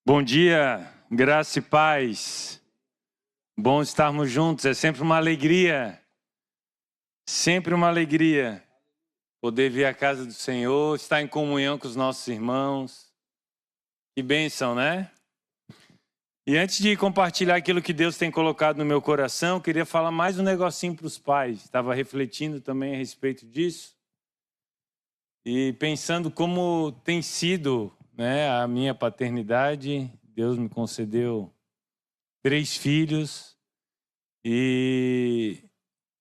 Bom dia, graça e paz. Bom estarmos juntos, é sempre uma alegria poder vir à casa do Senhor, estar em comunhão com os nossos irmãos. Que bênção, né? E antes de compartilhar aquilo que Deus tem colocado no meu coração, eu queria falar mais um negocinho para os pais. Estava refletindo também a respeito disso e pensando como tem sido, né, a minha paternidade. Deus me concedeu 3 filhos e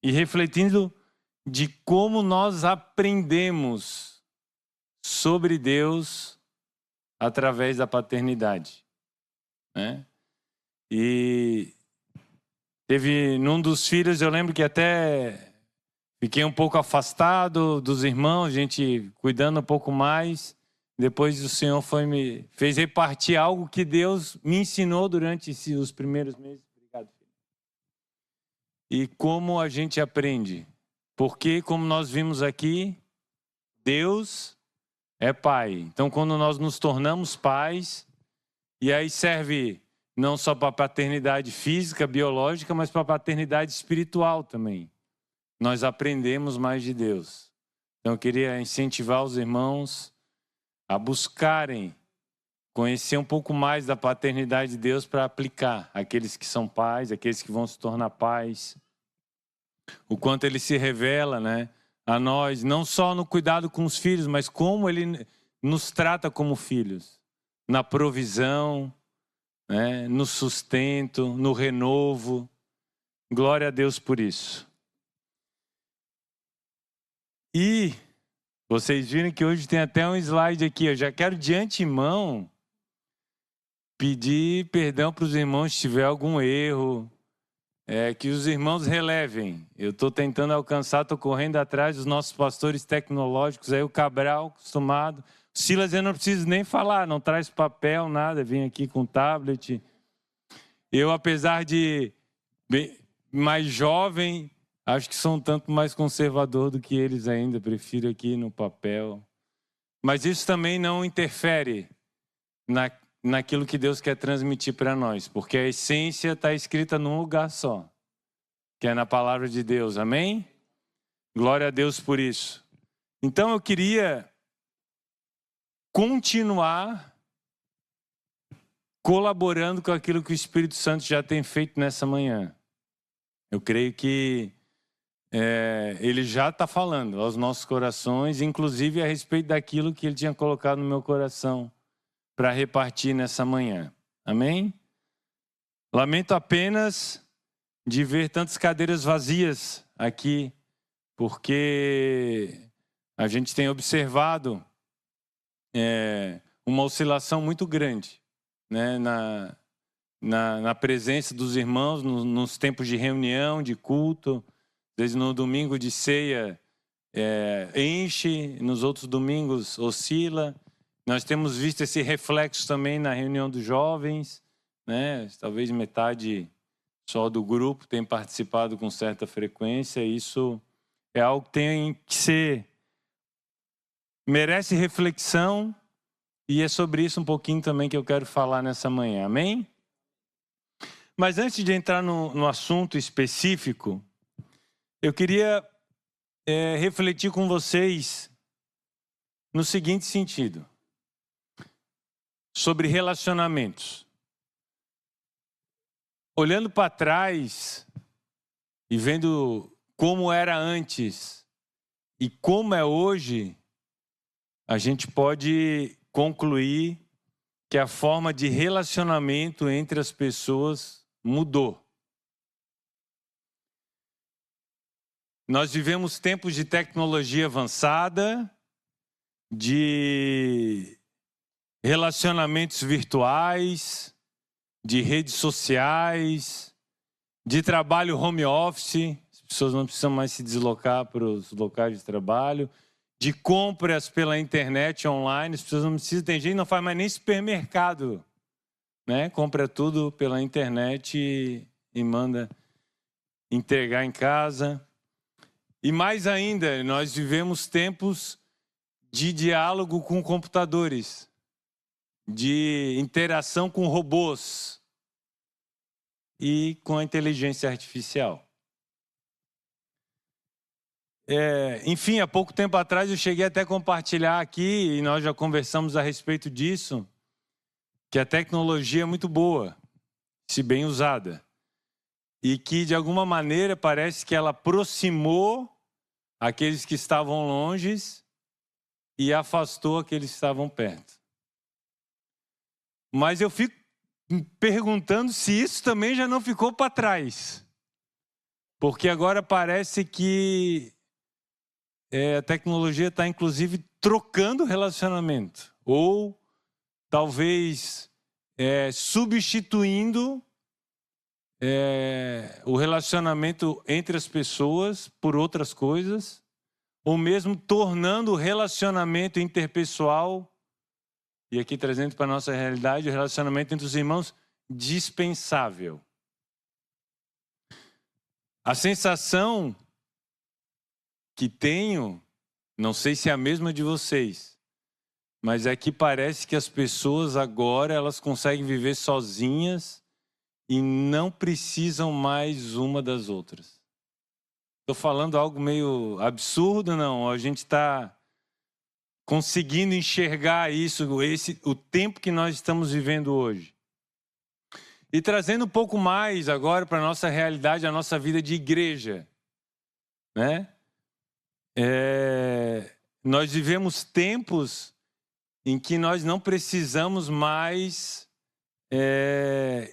refletindo de como nós aprendemos sobre Deus através da paternidade, né? E teve num dos filhos, eu lembro que até fiquei um pouco afastado dos irmãos, a gente cuidando um pouco mais. Depois o Senhor me fez repartir algo que Deus me ensinou durante os primeiros meses. Obrigado, filho. E como a gente aprende? Porque, como nós vimos aqui, Deus é Pai. Então, quando nós nos tornamos pais, e aí serve não só para a paternidade física, biológica, mas para a paternidade espiritual também. Nós aprendemos mais de Deus. Então, eu queria incentivar os irmãos a buscarem conhecer um pouco mais da paternidade de Deus para aplicar aqueles que são pais, aqueles que vão se tornar pais. O quanto Ele se revela, né, a nós, não só no cuidado com os filhos, mas como Ele nos trata como filhos. Na provisão, né, no sustento, no renovo. Glória a Deus por isso. E vocês viram que hoje tem até um slide aqui. Eu já quero de antemão pedir perdão para os irmãos se tiver algum erro. Que os irmãos relevem. Eu estou tentando alcançar, estou correndo atrás dos nossos pastores tecnológicos. Aí o Cabral, acostumado. O Silas eu não preciso nem falar, não traz papel, nada. Vim aqui com tablet. Eu, apesar de mais jovem, acho que sou um tanto mais conservador do que eles ainda. Prefiro aqui no papel. Mas isso também não interfere naquilo que Deus quer transmitir para nós. Porque a essência está escrita num lugar só. Que é na palavra de Deus. Amém? Glória a Deus por isso. Então eu queria continuar colaborando com aquilo que o Espírito Santo já tem feito nessa manhã. Eu creio que Ele já está falando aos nossos corações, inclusive a respeito daquilo que Ele tinha colocado no meu coração para repartir nessa manhã. Amém? Lamento apenas de ver tantas cadeiras vazias aqui, porque a gente tem observado uma oscilação muito grande, né, na presença dos irmãos, nos tempos de reunião, de culto. Às vezes no domingo de ceia enche, nos outros domingos oscila. Nós temos visto esse reflexo também na reunião dos jovens, né? Talvez metade só do grupo tem participado com certa frequência. Isso é algo que tem que merece reflexão, e é sobre isso um pouquinho também que eu quero falar nessa manhã. Amém? Mas antes de entrar no assunto específico, eu queria refletir com vocês no seguinte sentido, sobre relacionamentos. Olhando para trás e vendo como era antes e como é hoje, a gente pode concluir que a forma de relacionamento entre as pessoas mudou. Nós vivemos tempos de tecnologia avançada, de relacionamentos virtuais, de redes sociais, de trabalho home office, as pessoas não precisam mais se deslocar para os locais de trabalho, de compras pela internet online, as pessoas não precisam, tem gente que não faz mais nem supermercado, né? Compra tudo pela internet e manda entregar em casa. E mais ainda, nós vivemos tempos de diálogo com computadores. de interação com robôs e com a inteligência artificial. Enfim, há pouco tempo atrás eu cheguei até a compartilhar aqui, e nós já conversamos a respeito disso, que a tecnologia é muito boa, se bem usada. E que, de alguma maneira, parece que ela aproximou aqueles que estavam longe e afastou aqueles que estavam perto. Mas eu fico perguntando se isso também já não ficou para trás. Porque agora parece que a tecnologia está, inclusive, trocando o relacionamento. Ou, talvez, substituindo o relacionamento entre as pessoas por outras coisas. Ou mesmo tornando o relacionamento interpessoal, e aqui trazendo para a nossa realidade, o relacionamento entre os irmãos, dispensável. A sensação que tenho, não sei se é a mesma de vocês, mas é que parece que as pessoas agora elas conseguem viver sozinhas e não precisam mais uma das outras. Estou falando algo meio absurdo, não? A gente está conseguindo enxergar isso, o tempo que nós estamos vivendo hoje. E trazendo um pouco mais agora para a nossa realidade, a nossa vida de igreja, né? Nós vivemos tempos em que nós não precisamos mais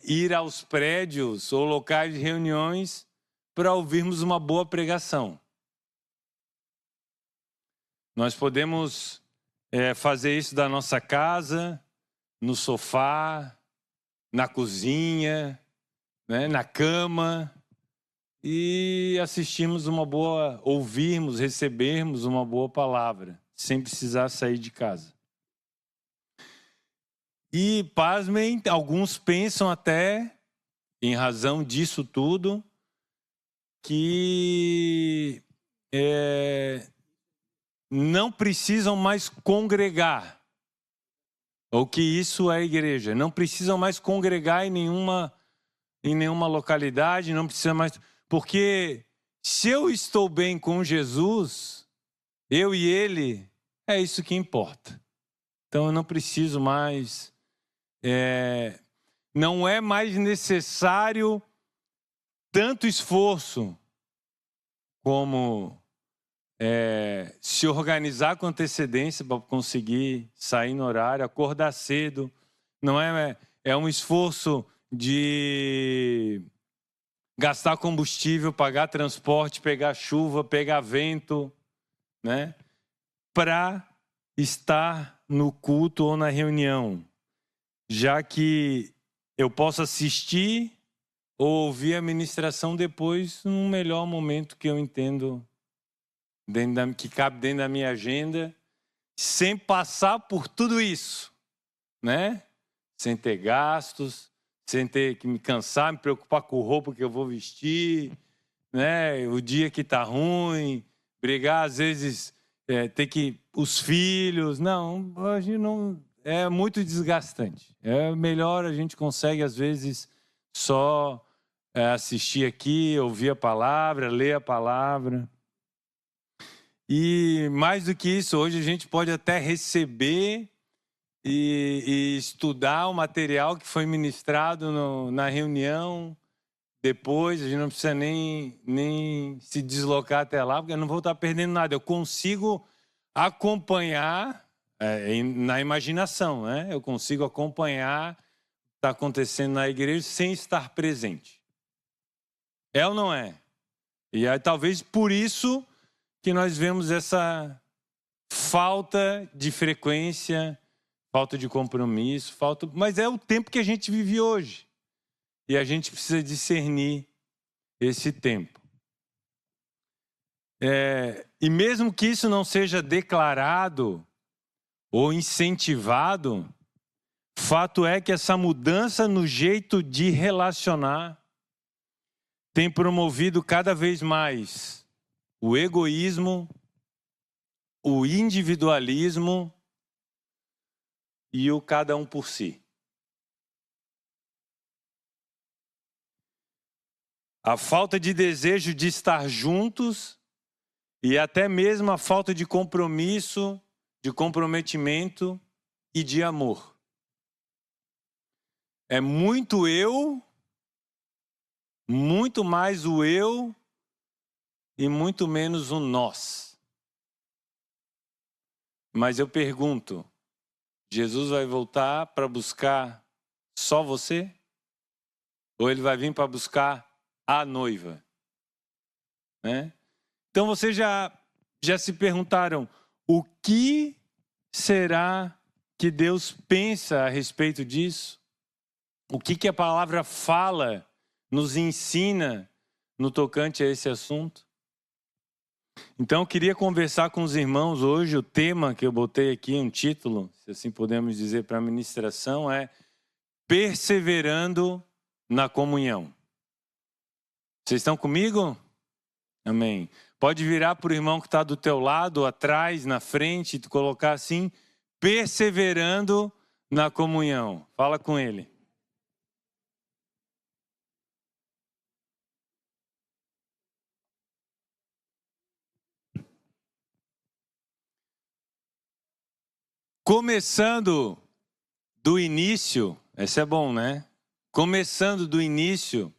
ir aos prédios ou locais de reuniões para ouvirmos uma boa pregação. Nós podemos fazer isso da nossa casa, no sofá, na cozinha, né, na cama, e ouvirmos, recebermos uma boa palavra, sem precisar sair de casa. E, pasmem, alguns pensam até, em razão disso tudo, que não precisam mais congregar. Ou que isso é a igreja. Não precisam mais congregar em nenhuma localidade, não precisa mais... Porque se eu estou bem com Jesus, eu e Ele, é isso que importa. Então eu não preciso mais... não é mais necessário tanto esforço como se organizar com antecedência para conseguir sair no horário, acordar cedo. Não é um esforço de gastar combustível, pagar transporte, pegar chuva, pegar vento, né? Para estar no culto ou na reunião. Já que eu posso assistir ou ouvir a ministração depois, num melhor momento que eu entendo, que cabe dentro da minha agenda, sem passar por tudo isso, né? Sem ter gastos, sem ter que me cansar, me preocupar com a roupa que eu vou vestir, né? O dia que está ruim, brigar às vezes, ter que os filhos, não, hoje não é muito desgastante. É melhor, a gente consegue às vezes só assistir aqui, ouvir a palavra, ler a palavra. E mais do que isso, hoje a gente pode até receber e estudar o material que foi ministrado na reunião. Depois, a gente não precisa nem se deslocar até lá, porque eu não vou estar perdendo nada. Eu consigo acompanhar na imaginação, né? Eu consigo acompanhar o que está acontecendo na igreja sem estar presente. É ou não é? E aí, talvez por isso que nós vemos essa falta de frequência, falta de compromisso, mas é o tempo que a gente vive hoje. E a gente precisa discernir esse tempo. E mesmo que isso não seja declarado ou incentivado, fato é que essa mudança no jeito de relacionar tem promovido cada vez mais o egoísmo, o individualismo e o cada um por si. A falta de desejo de estar juntos e até mesmo a falta de compromisso, de comprometimento e de amor. É muito eu, muito mais o eu e muito menos o nós. Mas eu pergunto, Jesus vai voltar para buscar só você? Ou ele vai vir para buscar a noiva? Né? Então vocês já se perguntaram, o que será que Deus pensa a respeito disso? O que a palavra fala, nos ensina no tocante a esse assunto? Então eu queria conversar com os irmãos hoje. O tema que eu botei aqui, um título, se assim podemos dizer, para a ministração é Perseverando na Comunhão. Vocês estão comigo? Amém. Pode virar para o irmão que está do teu lado, atrás, na frente, e colocar assim, perseverando na comunhão. Fala com ele. Começando do início, esse é bom, né? Começando do início,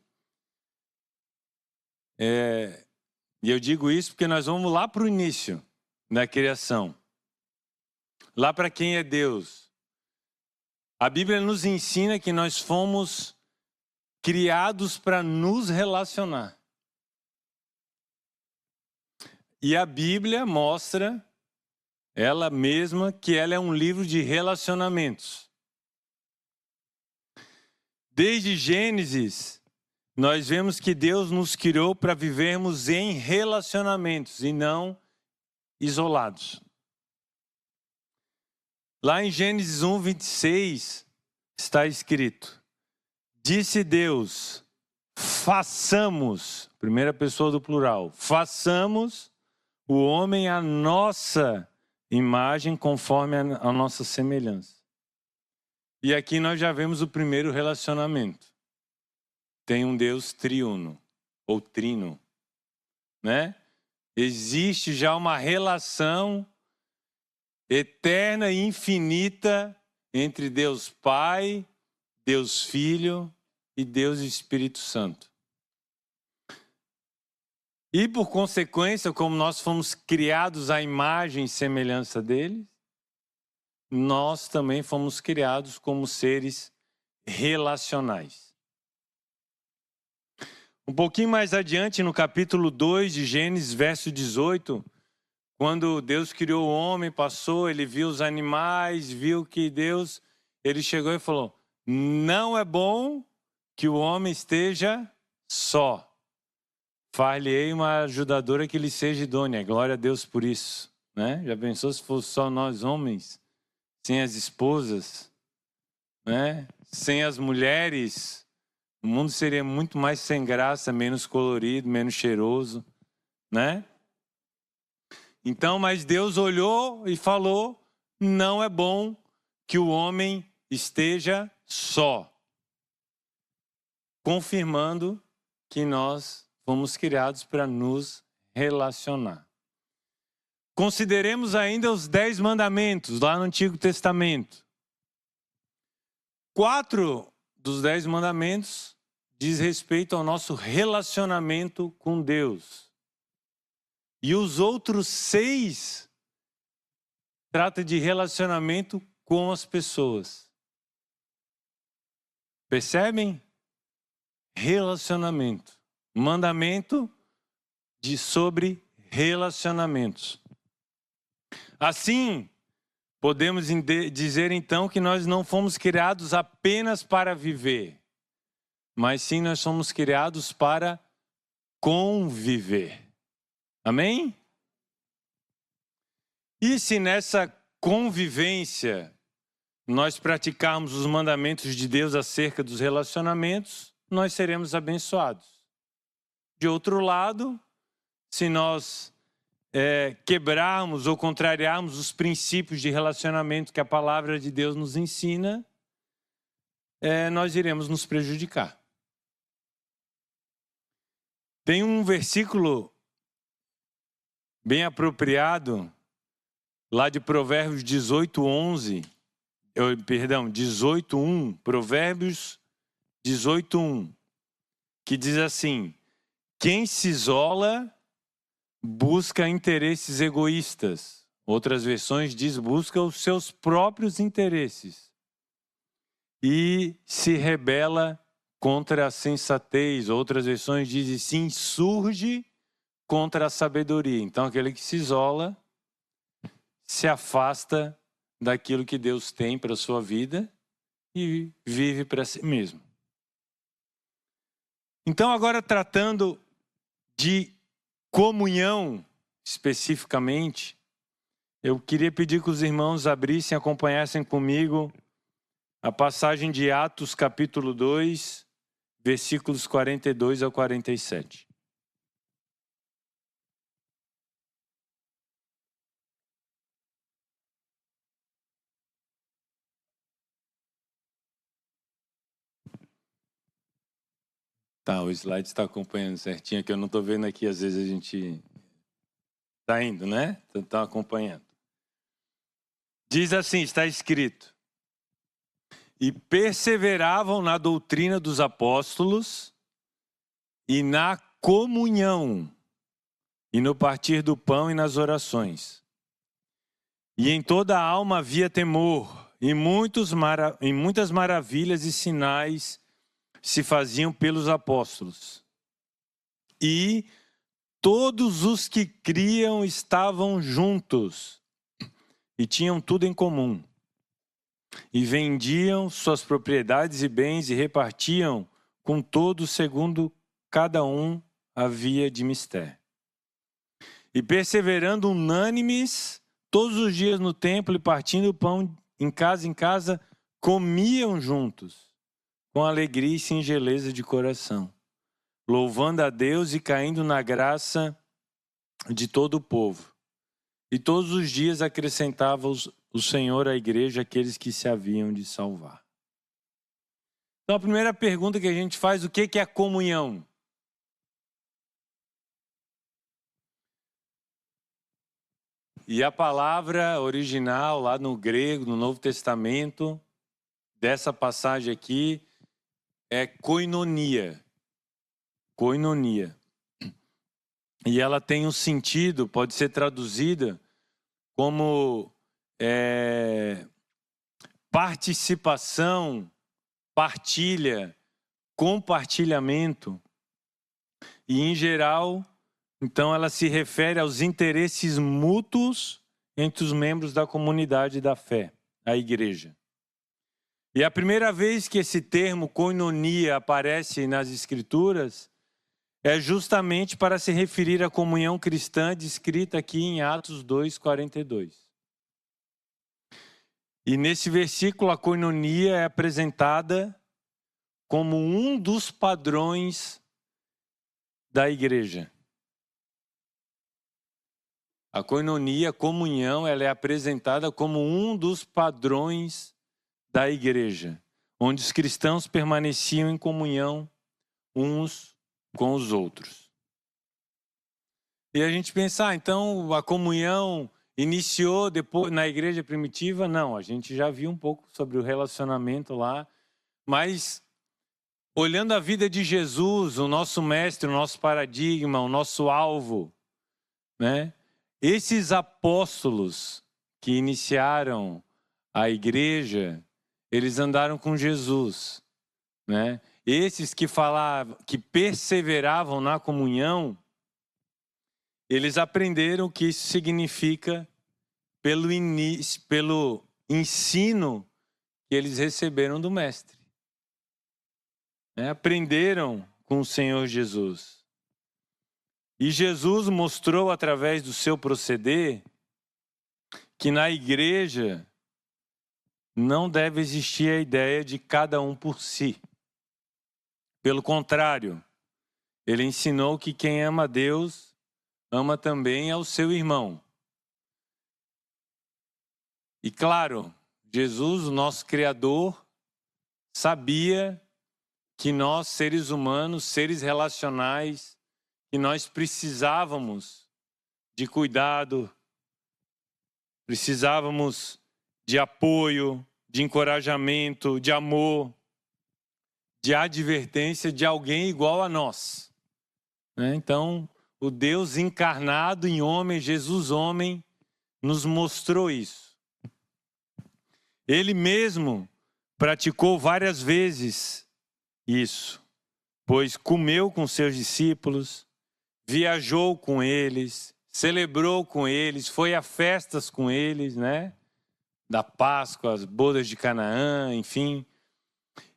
e eu digo isso porque nós vamos lá para o início da criação. Lá para quem é Deus. A Bíblia nos ensina que nós fomos criados para nos relacionar. E a Bíblia mostra, ela mesma, que ela é um livro de relacionamentos. Desde Gênesis, nós vemos que Deus nos criou para vivermos em relacionamentos e não isolados. Lá em Gênesis 1, 26, está escrito: disse Deus, façamos, primeira pessoa do plural, façamos o homem à nossa imagem conforme a nossa semelhança. E aqui nós já vemos o primeiro relacionamento. Tem um Deus triuno, ou trino, né? Existe já uma relação eterna e infinita entre Deus Pai, Deus Filho e Deus Espírito Santo. E por consequência, como nós fomos criados à imagem e semelhança dele, nós também fomos criados como seres relacionais. Um pouquinho mais adiante, no capítulo 2 de Gênesis, verso 18, quando Deus criou o homem, passou, ele viu os animais, viu que Deus, ele chegou e falou, não é bom que o homem esteja só. Far-lhe-ei uma ajudadora que lhe seja idônea. Glória a Deus por isso. Né? Já pensou se fosse só nós homens, sem as esposas, né? Sem as mulheres? O mundo seria muito mais sem graça, menos colorido, menos cheiroso, né? Então, mas Deus olhou e falou, não é bom que o homem esteja só. Confirmando que nós fomos criados para nos relacionar. Consideremos ainda os 10 mandamentos, lá no Antigo Testamento. 4 dos 10 mandamentos diz respeito ao nosso relacionamento com Deus. E os outros 6 trata de relacionamento com as pessoas. Percebem? Relacionamento. Mandamento sobre relacionamentos. Assim, podemos dizer então que nós não fomos criados apenas para viver, mas sim nós somos criados para conviver. Amém? E se nessa convivência nós praticarmos os mandamentos de Deus acerca dos relacionamentos, nós seremos abençoados. De outro lado, se nós quebrarmos ou contrariarmos os princípios de relacionamento que a palavra de Deus nos ensina, nós iremos nos prejudicar. Tem um versículo bem apropriado, lá de Provérbios 18:1, Provérbios 18:1, que diz assim: quem se isola busca interesses egoístas. Outras versões diz busca os seus próprios interesses e se rebela contra a sensatez. Outras versões dizem se insurge contra a sabedoria. Então aquele que se isola se afasta daquilo que Deus tem para a sua vida e vive para si mesmo. Então agora tratando de comunhão especificamente, eu queria pedir que os irmãos abrissem e acompanhassem comigo a passagem de Atos capítulo 2, versículos 42 ao 47. Tá, o slide está acompanhando certinho, que eu não estou vendo aqui, às vezes a gente está indo, né? Está acompanhando. Diz assim, está escrito: e perseveravam na doutrina dos apóstolos e na comunhão, e no partir do pão e nas orações. E em toda a alma havia temor, e muitas maravilhas e sinais se faziam pelos apóstolos. E todos os que criam estavam juntos e tinham tudo em comum. E vendiam suas propriedades e bens e repartiam com todos segundo cada um havia de mister. E perseverando unânimes, todos os dias no templo e partindo o pão em casa, comiam juntos, com alegria e singeleza de coração, louvando a Deus e caindo na graça de todo o povo. E todos os dias acrescentava o Senhor à igreja aqueles que se haviam de salvar. Então a primeira pergunta que a gente faz, o que é a comunhão? E a palavra original lá no grego, no Novo Testamento, dessa passagem aqui, é koinonia. Koinonia. E ela tem um sentido, pode ser traduzida como participação, partilha, compartilhamento. E em geral, então ela se refere aos interesses mútuos entre os membros da comunidade da fé, a igreja. E a primeira vez que esse termo koinonia aparece nas Escrituras é justamente para se referir à comunhão cristã descrita aqui em Atos 2:42. E nesse versículo a koinonia é apresentada como um dos padrões da igreja. A koinonia, a comunhão, ela é apresentada como um dos padrões da igreja, onde os cristãos permaneciam em comunhão uns com os outros. E a gente pensa, então a comunhão iniciou depois na igreja primitiva? Não, a gente já viu um pouco sobre o relacionamento lá, mas olhando a vida de Jesus, o nosso mestre, o nosso paradigma, o nosso alvo, né? Esses apóstolos que iniciaram a igreja, eles andaram com Jesus, né? Esses que falavam, que perseveravam na comunhão, eles aprenderam o que isso significa pelo ensino que eles receberam do mestre. Aprenderam com o Senhor Jesus. E Jesus mostrou através do seu proceder que na igreja não deve existir a ideia de cada um por si. Pelo contrário, ele ensinou que quem ama a Deus ama também ao seu irmão. E claro, Jesus, o nosso Criador, sabia que nós, seres humanos, seres relacionais, que nós precisávamos de cuidado, precisávamos de apoio, de encorajamento, de amor, de advertência de alguém igual a nós. Então, o Deus encarnado em homem, Jesus homem, nos mostrou isso. Ele mesmo praticou várias vezes isso, pois comeu com seus discípulos, viajou com eles, celebrou com eles, foi a festas com eles, da Páscoa, as bodas de Canaã, enfim.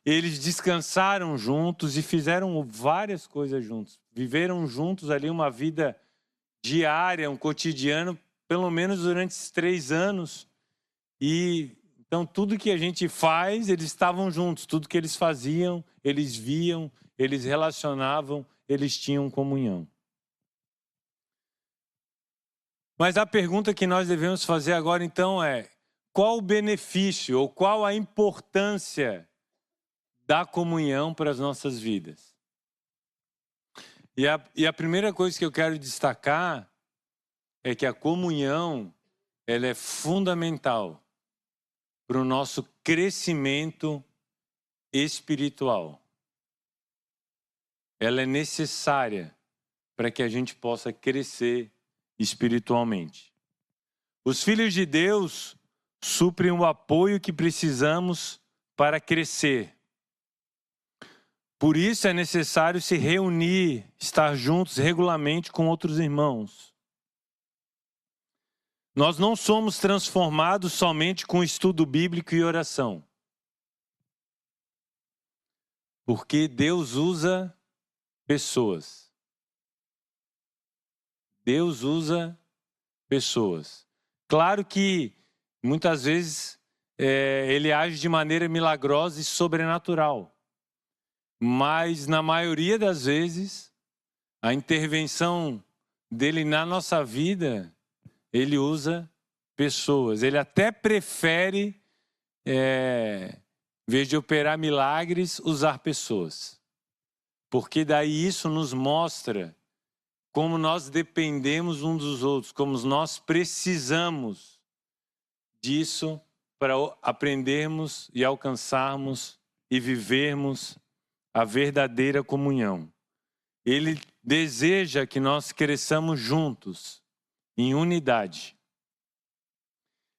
Eles descansaram juntos e fizeram várias coisas juntos. Viveram juntos ali uma vida diária, um cotidiano, pelo menos durante esses 3 anos. E então tudo que a gente faz, eles estavam juntos. Tudo que eles faziam, eles viam, eles relacionavam, eles tinham comunhão. Mas a pergunta que nós devemos fazer agora então é: qual o benefício ou qual a importância da comunhão para as nossas vidas? E a primeira coisa que eu quero destacar é que a comunhão, ela é fundamental para o nosso crescimento espiritual. Ela é necessária para que a gente possa crescer espiritualmente. Os filhos de Deus suprem o apoio que precisamos para crescer. Por isso é necessário se reunir, estar juntos regularmente com outros irmãos. Nós não somos transformados somente com estudo bíblico e oração. Porque Deus usa pessoas. Deus usa pessoas. Claro que muitas vezes Ele age de maneira milagrosa e sobrenatural. Mas na maioria das vezes, a intervenção dele na nossa vida, ele usa pessoas. Ele até prefere, em vez de operar milagres, usar pessoas. Porque daí isso nos mostra como nós dependemos uns dos outros, como nós precisamos disso para aprendermos e alcançarmos e vivermos a verdadeira comunhão. Ele deseja que nós cresçamos juntos, em unidade.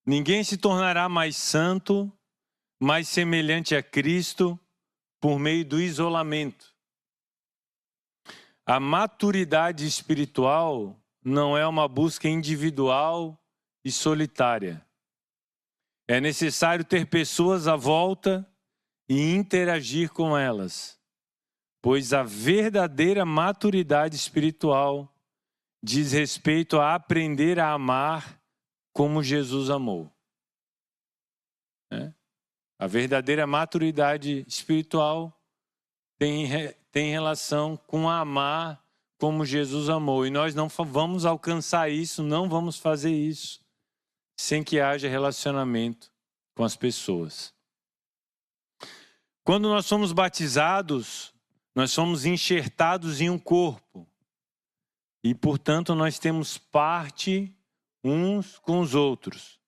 Ninguém se tornará mais santo, mais semelhante a Cristo, por meio do isolamento. A maturidade espiritual não é uma busca individual e solitária. É necessário ter pessoas à volta e interagir com elas. Pois a verdadeira maturidade espiritual diz respeito a aprender a amar como Jesus amou. A verdadeira maturidade espiritual tem relação com amar como Jesus amou. E nós não vamos alcançar isso, não vamos fazer isso, sem que haja relacionamento com as pessoas. Quando nós somos batizados, nós somos enxertados em um corpo. E, portanto, nós temos parte uns com os outros.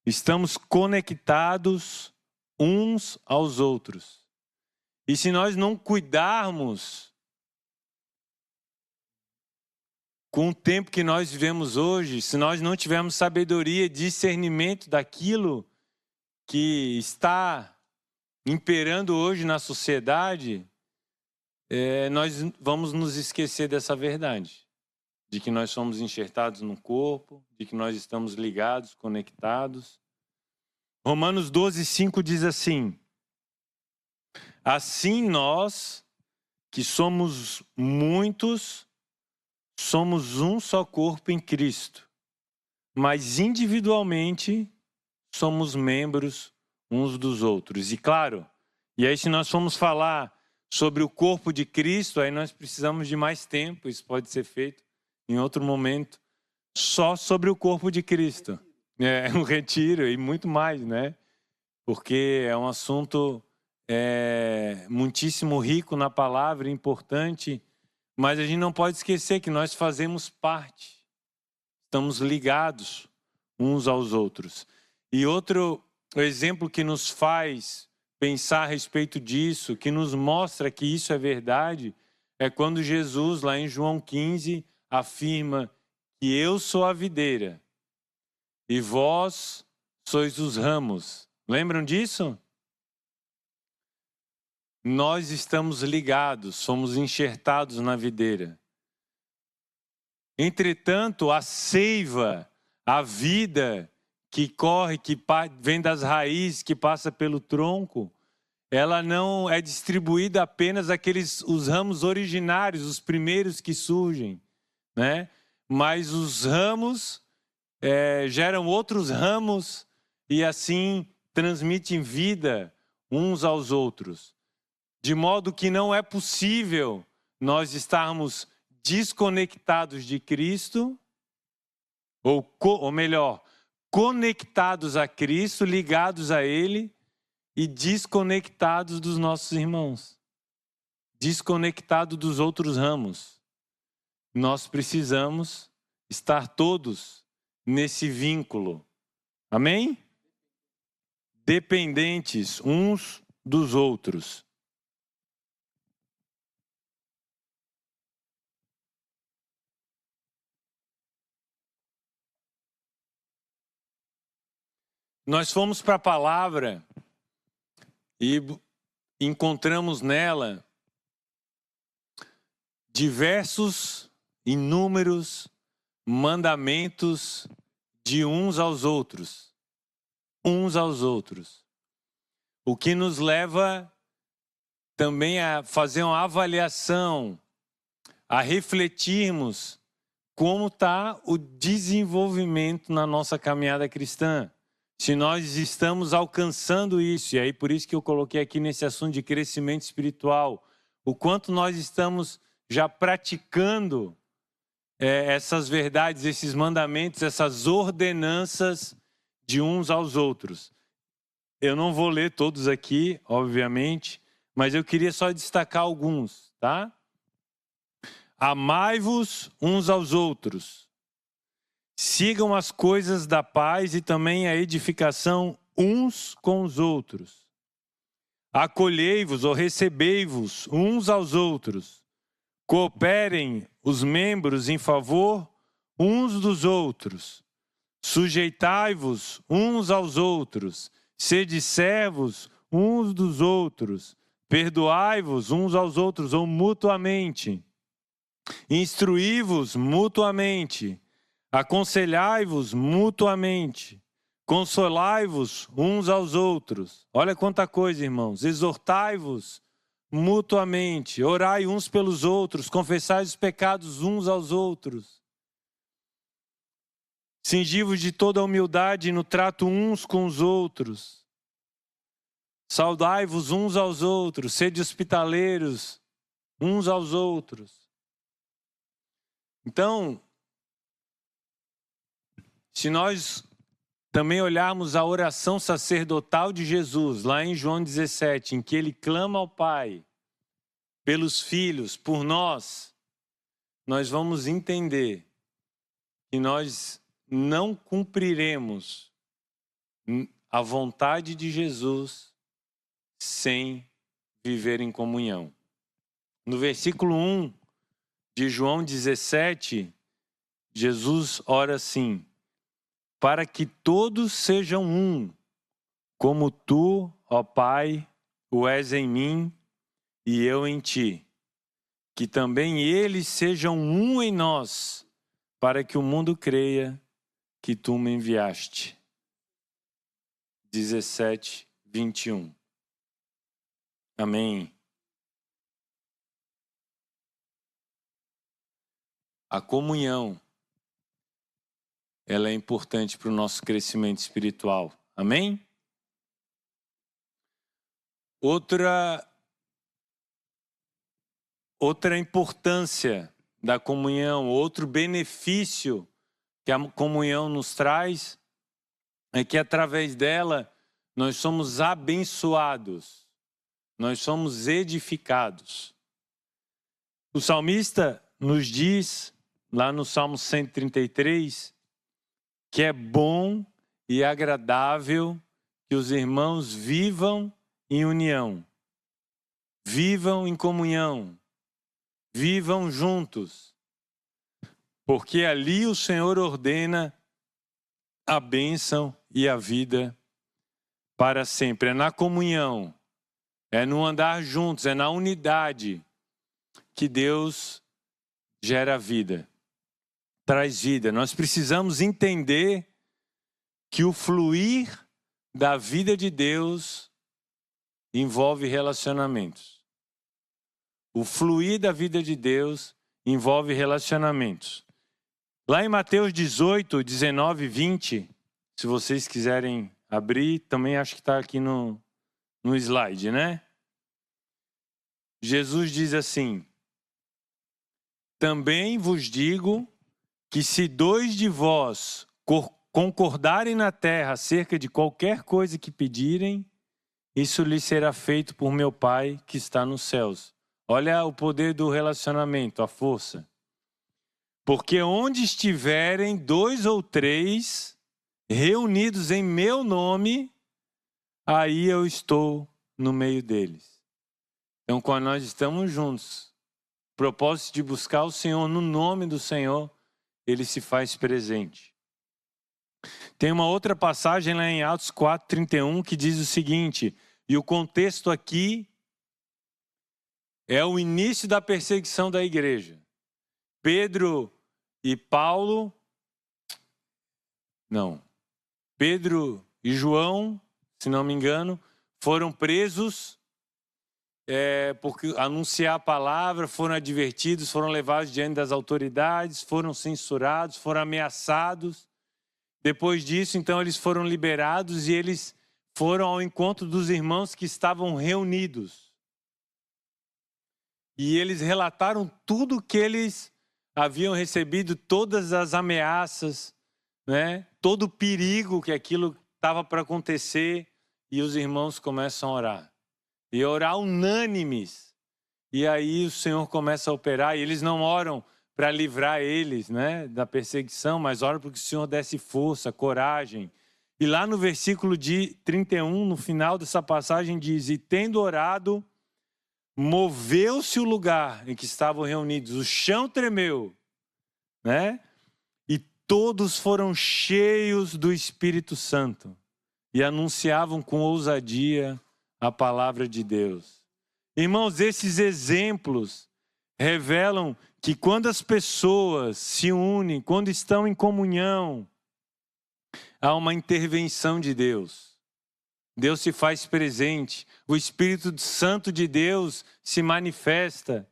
Estamos conectados uns aos outros. E se nós não cuidarmos com o tempo que nós vivemos hoje, se nós não tivermos sabedoria, discernimento daquilo que está imperando hoje na sociedade, nós vamos nos esquecer dessa verdade, de que nós somos enxertados no corpo, de que nós estamos ligados, conectados. Romanos 12:5 diz assim: assim nós, que somos muitos, somos um só corpo em Cristo, mas individualmente somos membros uns dos outros. E claro, e aí se nós formos falar sobre o corpo de Cristo, aí nós precisamos de mais tempo, isso pode ser feito em outro momento, só sobre o corpo de Cristo. Um retiro e muito mais, né? Porque é um assunto muitíssimo rico na palavra, importante, mas a gente não pode esquecer que nós fazemos parte, estamos ligados uns aos outros. E outro exemplo que nos faz pensar a respeito disso, que nos mostra que isso é verdade, é quando Jesus, lá em João 15, afirma que eu sou a videira e vós sois os ramos. Lembram disso? Nós estamos ligados, somos enxertados na videira. Entretanto, a seiva, a vida que corre, que vem das raízes, que passa pelo tronco, ela não é distribuída apenas os ramos originários, os primeiros que surgem, né? Mas os ramos geram outros ramos e assim transmitem vida uns aos outros. De modo que não é possível nós estarmos desconectados de Cristo, ou melhor, conectados a Cristo, ligados a Ele, e desconectados dos nossos irmãos, desconectados dos outros ramos. Nós precisamos estar todos nesse vínculo. Amém? Dependentes uns dos outros. Nós fomos para a palavra e encontramos nela diversos, inúmeros mandamentos de uns aos outros. Uns aos outros. O que nos leva também a fazer uma avaliação, a refletirmos como está o desenvolvimento na nossa caminhada cristã. Se nós estamos alcançando isso, e aí por isso que eu coloquei aqui nesse assunto de crescimento espiritual, o quanto nós estamos já praticando essas verdades, esses mandamentos, essas ordenanças de uns aos outros. Eu não vou ler todos aqui, obviamente, mas eu queria só destacar alguns, tá? Amai-vos uns aos outros. Sigam as coisas da paz e também a edificação uns com os outros. Acolhei-vos ou recebei-vos uns aos outros. Cooperem os membros em favor uns dos outros. Sujeitai-vos uns aos outros. Sede servos uns dos outros. Perdoai-vos uns aos outros ou mutuamente. Instruí-vos mutuamente. Aconselhai-vos mutuamente, consolai-vos uns aos outros. Olha quanta coisa, irmãos. Exortai-vos mutuamente, orai uns pelos outros, confessai os pecados uns aos outros. Cingi-vos de toda a humildade no trato uns com os outros. Saudai-vos uns aos outros, sede hospitaleiros uns aos outros. Então, se nós também olharmos a oração sacerdotal de Jesus, lá em João 17, em que ele clama ao Pai pelos filhos, por nós, nós vamos entender que nós não cumpriremos a vontade de Jesus sem viver em comunhão. No versículo 1 de João 17, Jesus ora assim: para que todos sejam um, como tu, ó Pai, o és em mim e eu em ti. Que também eles sejam um em nós, para que o mundo creia que tu me enviaste. 17, 21. Amém. A comunhão, ela é importante para o nosso crescimento espiritual. Amém? Outra importância da comunhão, outro benefício que a comunhão nos traz, é que através dela nós somos abençoados, nós somos edificados. O salmista nos diz, lá no Salmo 133, que é bom e agradável que os irmãos vivam em união, vivam em comunhão, vivam juntos, porque ali o Senhor ordena a bênção e a vida para sempre. É na comunhão, é no andar juntos, é na unidade que Deus gera vida, traz vida. Nós precisamos entender que o fluir da vida de Deus envolve relacionamentos. O fluir da vida de Deus envolve relacionamentos. Lá em Mateus 18, 19 e 20, se vocês quiserem abrir, também acho que está aqui no slide, né? Jesus diz assim: também vos digo que se 2 de vós concordarem na terra acerca de qualquer coisa que pedirem, isso lhe será feito por meu Pai que está nos céus. Olha o poder do relacionamento, a força. Porque onde estiverem 2 ou 3 reunidos em meu nome, aí eu estou no meio deles. Então, quando nós estamos juntos, propósito de buscar o Senhor no nome do Senhor, Ele se faz presente. Tem uma outra passagem lá em Atos 4:31 que diz o seguinte, e o contexto aqui é o início da perseguição da igreja. Pedro e João, se não me engano, foram presos porque anunciar a palavra, foram advertidos, foram levados diante das autoridades, foram censurados, foram ameaçados. Depois disso, então, eles foram liberados e eles foram ao encontro dos irmãos que estavam reunidos. E eles relataram tudo que eles haviam recebido, todas as ameaças, né? Todo o perigo que aquilo estava para acontecer. E os irmãos começam a orar. E orar unânimes. E aí o Senhor começa a operar. E eles não oram para livrar eles, né, da perseguição, mas oram para que o Senhor desse força, coragem. E lá no versículo 31, no final dessa passagem, diz: e tendo orado, moveu-se o lugar em que estavam reunidos, o chão tremeu, né? E todos foram cheios do Espírito Santo e anunciavam com ousadia a palavra de Deus. Irmãos, esses exemplos revelam que quando as pessoas se unem, quando estão em comunhão, há uma intervenção de Deus. Deus se faz presente, o Espírito Santo de Deus se manifesta,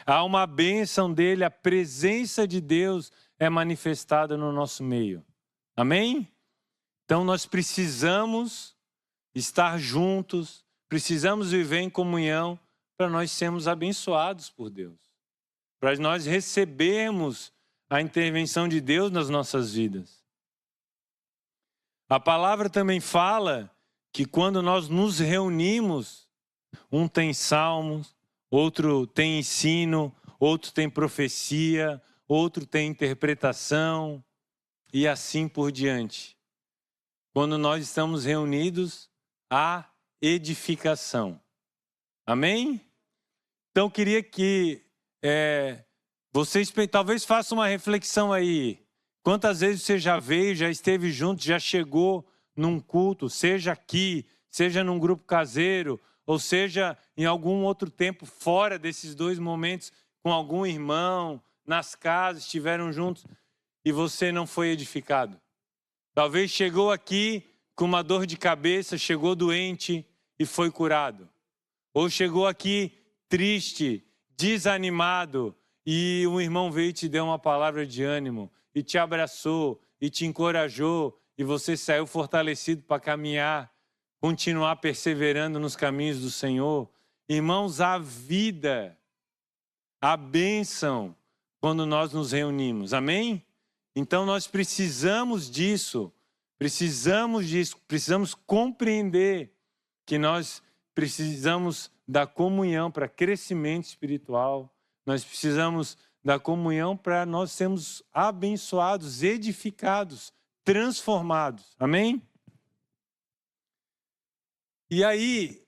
há uma bênção dele, a presença de Deus é manifestada no nosso meio. Amém? Então nós precisamos estar juntos, precisamos viver em comunhão para nós sermos abençoados por Deus, para nós recebermos a intervenção de Deus nas nossas vidas. A palavra também fala que quando nós nos reunimos, um tem salmos, outro tem ensino, outro tem profecia, outro tem interpretação e assim por diante. Quando nós estamos reunidos, há edificação. Amém? Então eu queria que vocês talvez façam uma reflexão aí. Quantas vezes você já veio, já esteve junto, já chegou num culto, seja aqui, seja num grupo caseiro, ou seja em algum outro tempo fora desses 2 momentos, com algum irmão, nas casas, estiveram juntos, e você não foi edificado. Talvez chegou aqui com uma dor de cabeça, chegou doente e foi curado. Ou chegou aqui triste, desanimado, e um irmão veio e te deu uma palavra de ânimo, e te abraçou, e te encorajou, e você saiu fortalecido para caminhar, continuar perseverando nos caminhos do Senhor. Irmãos, a vida, a bênção quando nós nos reunimos. Amém? Então nós precisamos disso. Precisamos compreender que nós precisamos da comunhão para crescimento espiritual. Nós precisamos da comunhão para nós sermos abençoados, edificados, transformados. Amém? E aí,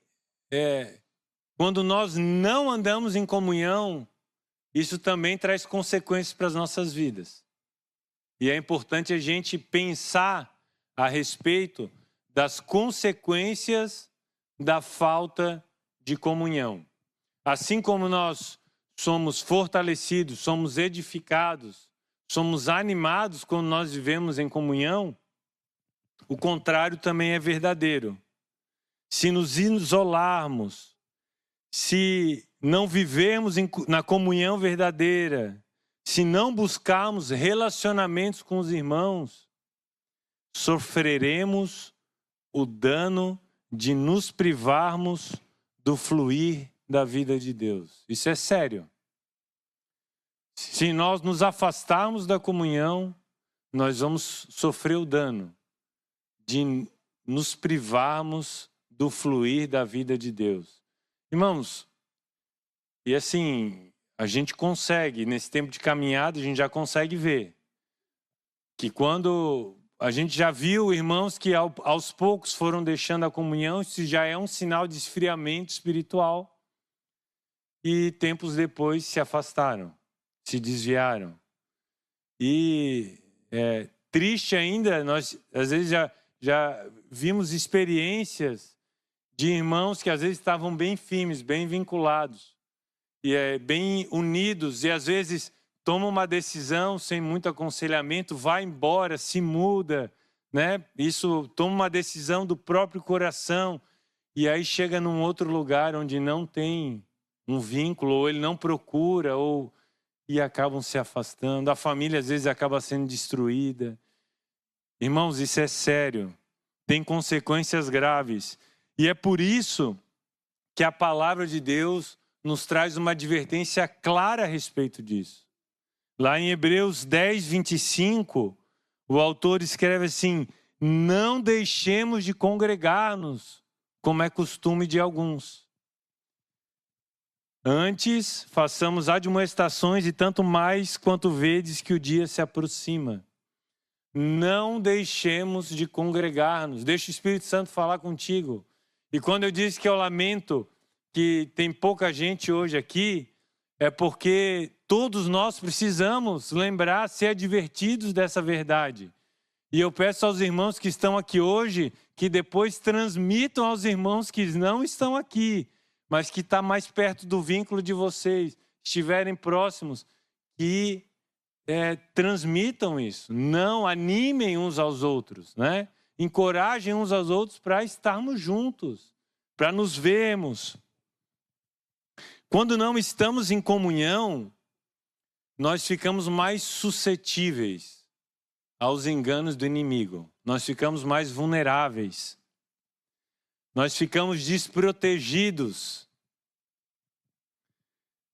quando nós não andamos em comunhão, isso também traz consequências para as nossas vidas. E é importante a gente pensar a respeito das consequências da falta de comunhão. Assim como nós somos fortalecidos, somos edificados, somos animados quando nós vivemos em comunhão, o contrário também é verdadeiro. Se nos isolarmos, se não vivermos na comunhão verdadeira, se não buscarmos relacionamentos com os irmãos, sofreremos o dano de nos privarmos do fluir da vida de Deus. Isso é sério. Se nós nos afastarmos da comunhão, nós vamos sofrer o dano de nos privarmos do fluir da vida de Deus. Irmãos, e assim, a gente consegue, nesse tempo de caminhada, a gente já consegue ver que quando a gente já viu irmãos que aos poucos foram deixando a comunhão, isso já é um sinal de esfriamento espiritual, e tempos depois se afastaram, se desviaram. E triste ainda, nós às vezes já vimos experiências de irmãos que às vezes estavam bem firmes, bem vinculados, e bem unidos, e às vezes tomam uma decisão sem muito aconselhamento, vai embora, se muda, né? Isso toma uma decisão do próprio coração, e aí chega num outro lugar onde não tem um vínculo, ou ele não procura, e acabam se afastando. A família às vezes acaba sendo destruída. Irmãos, isso é sério, tem consequências graves. E é por isso que a palavra de Deus nos traz uma advertência clara a respeito disso. Lá em Hebreus 10, 25, o autor escreve assim: não deixemos de congregar-nos, como é costume de alguns. Antes, façamos admoestações, e tanto mais quanto vedes que o dia se aproxima. Não deixemos de congregar-nos. Deixa o Espírito Santo falar contigo. E quando eu disse que eu lamento que tem pouca gente hoje aqui, é porque todos nós precisamos lembrar, ser advertidos dessa verdade. E eu peço aos irmãos que estão aqui hoje, que depois transmitam aos irmãos que não estão aqui, mas que estão mais perto do vínculo de vocês, estiverem próximos, que transmitam isso. Não animem uns aos outros, né? Encorajem uns aos outros para estarmos juntos, para nos vermos. Quando não estamos em comunhão, nós ficamos mais suscetíveis aos enganos do inimigo. Nós ficamos mais vulneráveis. Nós ficamos desprotegidos.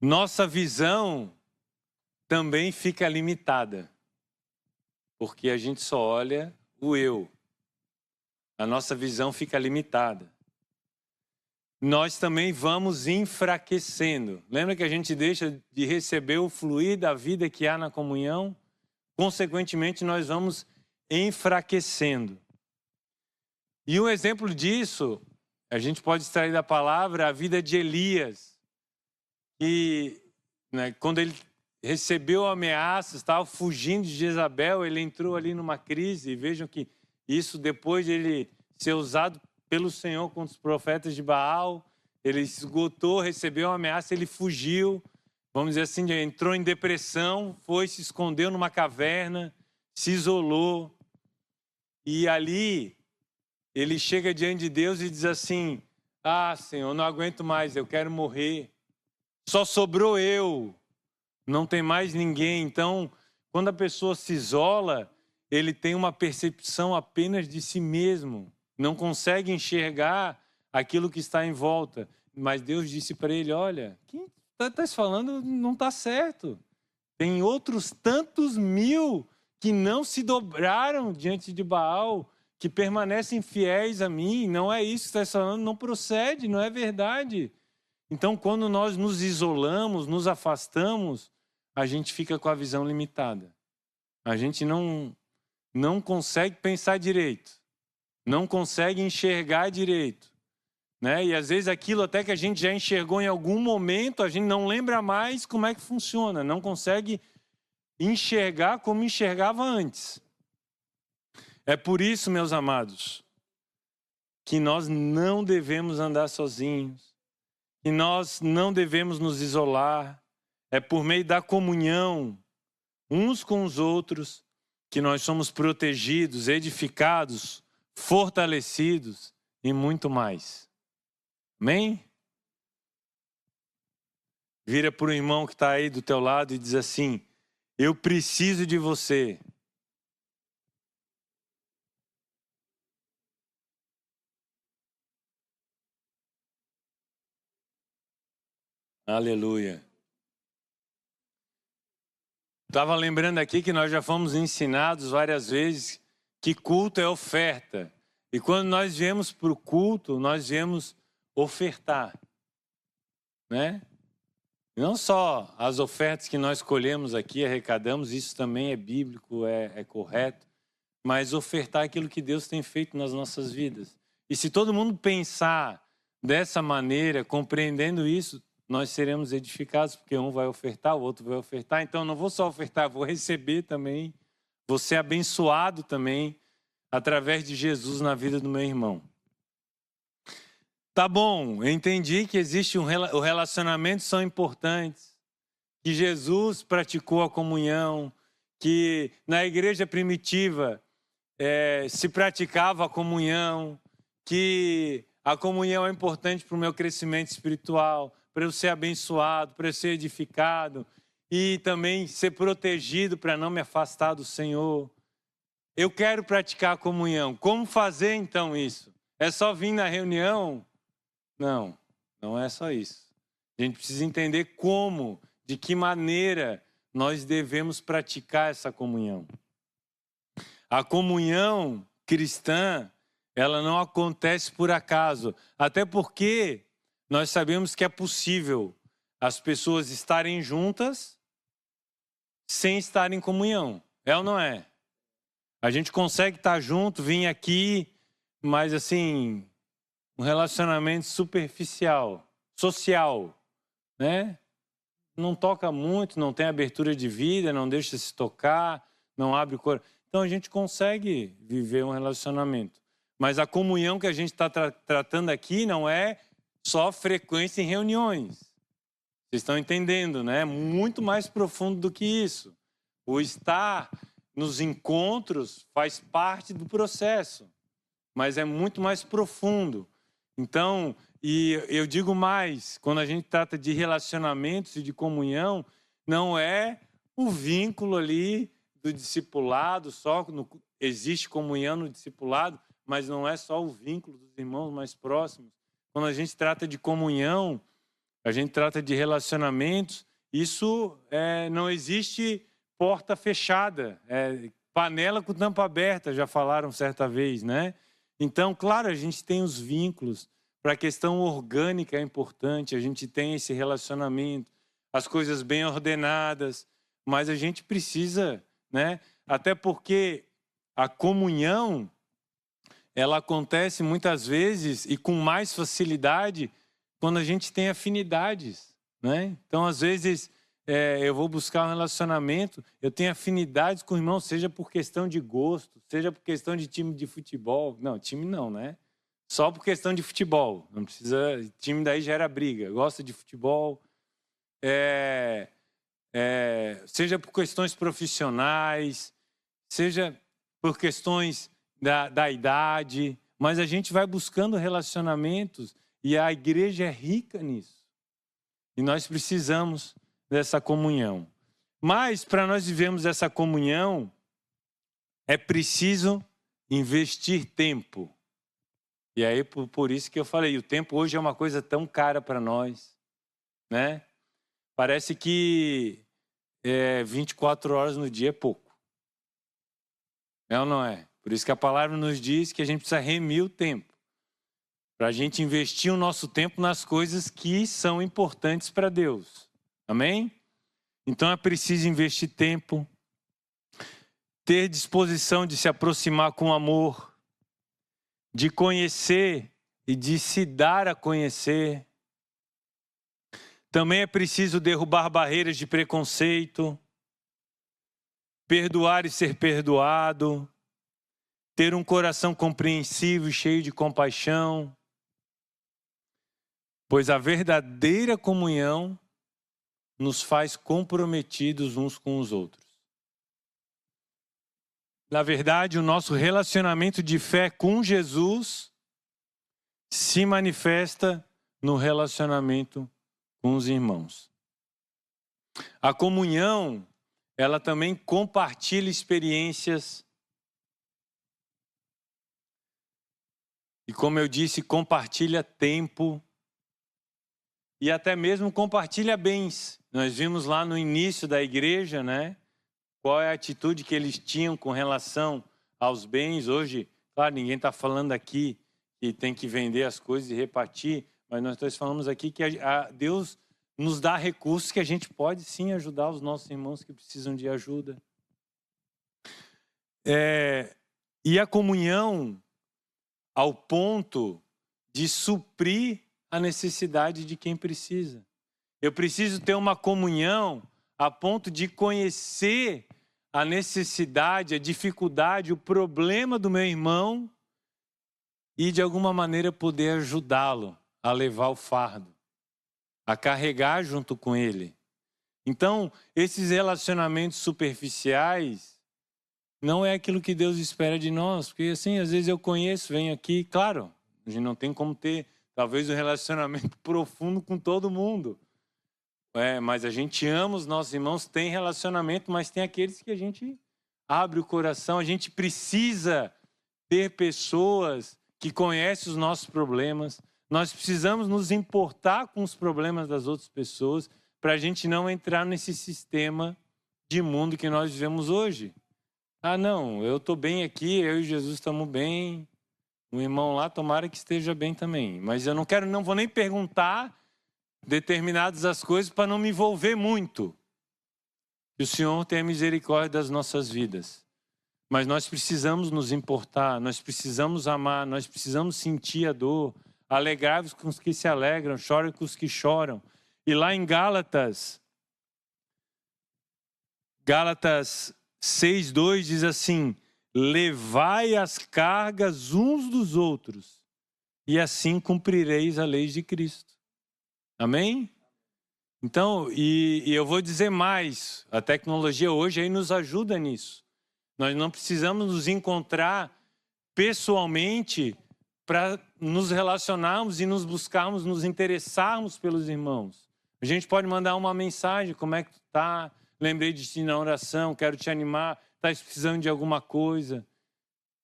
Nossa visão também fica limitada, porque a gente só olha o eu. A nossa visão fica limitada. Nós também vamos enfraquecendo. Lembra que a gente deixa de receber o fluir da vida que há na comunhão? Consequentemente, nós vamos enfraquecendo. E um exemplo disso, a gente pode extrair da palavra a vida de Elias, que quando ele recebeu ameaças, estava fugindo de Jezabel, ele entrou ali numa crise, e vejam que isso depois de ele ser usado pelo Senhor contra os profetas de Baal, ele esgotou, recebeu uma ameaça, ele fugiu, vamos dizer assim, entrou em depressão, se escondeu numa caverna, se isolou, e ali ele chega diante de Deus e diz assim: ah, Senhor, não aguento mais, eu quero morrer, só sobrou eu, não tem mais ninguém. Então, quando a pessoa se isola, ele tem uma percepção apenas de si mesmo, não consegue enxergar aquilo que está em volta. Mas Deus disse para ele: olha, quem está falando não está certo. Tem outros tantos mil que não se dobraram diante de Baal, que permanecem fiéis a mim. Não é isso que está falando, não procede, não é verdade. Então, quando nós nos isolamos, nos afastamos, a gente fica com a visão limitada. A gente não consegue pensar direito, não consegue enxergar direito, né? E às vezes aquilo até que a gente já enxergou em algum momento, a gente não lembra mais como é que funciona, não consegue enxergar como enxergava antes. É por isso, meus amados, que nós não devemos andar sozinhos, que nós não devemos nos isolar. É por meio da comunhão uns com os outros que nós somos protegidos, edificados, fortalecidos e muito mais. Amém? Vira para o irmão que está aí do teu lado e diz assim: eu preciso de você. Aleluia. Estava lembrando aqui que nós já fomos ensinados várias vezes que culto é oferta. E quando nós viemos para o culto, nós viemos ofertar, né? Não só as ofertas que nós colhemos aqui, arrecadamos, isso também é bíblico, é correto, mas ofertar aquilo que Deus tem feito nas nossas vidas. E se todo mundo pensar dessa maneira, compreendendo isso, nós seremos edificados, porque um vai ofertar, o outro vai ofertar. Então, não vou só ofertar, vou receber também, vou ser abençoado também, através de Jesus na vida do meu irmão. Tá bom, eu entendi que existe o relacionamento são importantes, que Jesus praticou a comunhão, que na igreja primitiva se praticava a comunhão, que a comunhão é importante para o meu crescimento espiritual, para eu ser abençoado, para eu ser edificado e também ser protegido para não me afastar do Senhor. Eu quero praticar a comunhão. Como fazer então isso? É só vir na reunião? Não, não é só isso. A gente precisa entender como, de que maneira nós devemos praticar essa comunhão. A comunhão cristã, ela não acontece por acaso, até porque nós sabemos que é possível as pessoas estarem juntas sem estar em comunhão. É ou não é? A gente consegue estar junto, vir aqui, mas assim, um relacionamento superficial, social, né? Não toca muito, não tem abertura de vida, não deixa se tocar, não abre o coração. Então a gente consegue viver um relacionamento. Mas a comunhão que a gente está tratando aqui não é só frequência em reuniões. Vocês estão entendendo, né? É muito mais profundo do que isso. O estar nos encontros faz parte do processo, mas é muito mais profundo. Então, e eu digo mais, quando a gente trata de relacionamentos e de comunhão, não é o vínculo ali do discipulado, existe comunhão no discipulado, mas não é só o vínculo dos irmãos mais próximos. Quando a gente trata de comunhão, a gente trata de relacionamentos, isso não existe porta fechada, panela com tampa aberta, já falaram certa vez, né? Então, claro, a gente tem os vínculos, para a questão orgânica é importante, a gente tem esse relacionamento, as coisas bem ordenadas, mas a gente precisa, né? Até porque a comunhão, ela acontece muitas vezes e com mais facilidade quando a gente tem afinidades, né? Então, às vezes, eu vou buscar um relacionamento, eu tenho afinidades com o irmão, seja por questão de gosto, seja por questão de time de futebol. Não, time não, né? Só por questão de futebol. Não precisa. Time daí gera briga. Gosta de futebol. Seja por questões profissionais, seja por questões da idade. Mas a gente vai buscando relacionamentos e a igreja é rica nisso. E nós precisamos dessa comunhão. Mas, para nós vivermos essa comunhão, é preciso investir tempo. E aí, por isso que eu falei, o tempo hoje é uma coisa tão cara para nós, né? Parece que 24 horas no dia é pouco. É ou não é? Por isso que a palavra nos diz que a gente precisa remir o tempo. Para a gente investir o nosso tempo nas coisas que são importantes para Deus. Amém? Então é preciso investir tempo, ter disposição de se aproximar com amor, de conhecer e de se dar a conhecer. Também é preciso derrubar barreiras de preconceito, perdoar e ser perdoado, ter um coração compreensivo e cheio de compaixão, pois a verdadeira comunhão nos faz comprometidos uns com os outros. Na verdade, o nosso relacionamento de fé com Jesus se manifesta no relacionamento com os irmãos. A comunhão, ela também compartilha experiências e, como eu disse, compartilha tempo e até mesmo compartilha bens. Nós vimos lá no início da igreja, né? Qual é a atitude que eles tinham com relação aos bens. Hoje, claro, ninguém está falando aqui que tem que vender as coisas e repartir, mas nós falamos aqui que Deus nos dá recursos que a gente pode sim ajudar os nossos irmãos que precisam de ajuda. E a comunhão ao ponto de suprir a necessidade de quem precisa. Eu preciso ter uma comunhão a ponto de conhecer a necessidade, a dificuldade, o problema do meu irmão e de alguma maneira poder ajudá-lo a levar o fardo, a carregar junto com ele. Então, esses relacionamentos superficiais não é aquilo que Deus espera de nós, porque assim, às vezes eu conheço, venho aqui, claro, a gente não tem como ter talvez um relacionamento profundo com todo mundo. Mas a gente ama os nossos irmãos, tem relacionamento, mas tem aqueles que a gente abre o coração. A gente precisa ter pessoas que conhecem os nossos problemas. Nós precisamos nos importar com os problemas das outras pessoas para a gente não entrar nesse sistema de mundo que nós vivemos hoje. Não, eu estou bem aqui, eu e Jesus estamos bem. O irmão lá, tomara que esteja bem também. Mas eu não vou nem perguntar determinadas as coisas para não me envolver muito. Que o Senhor tenha misericórdia das nossas vidas. Mas nós precisamos nos importar, nós precisamos amar, nós precisamos sentir a dor. Alegrai-vos com os que se alegram, chorem com os que choram. E lá em Gálatas 6:2 diz assim: levai as cargas uns dos outros, e assim cumprireis a lei de Cristo. Amém? Então, e eu vou dizer mais, a tecnologia hoje aí nos ajuda nisso. Nós não precisamos nos encontrar pessoalmente para nos relacionarmos e nos buscarmos, nos interessarmos pelos irmãos. A gente pode mandar uma mensagem, como é que tu tá? Lembrei de ti na oração, quero te animar, estás precisando de alguma coisa.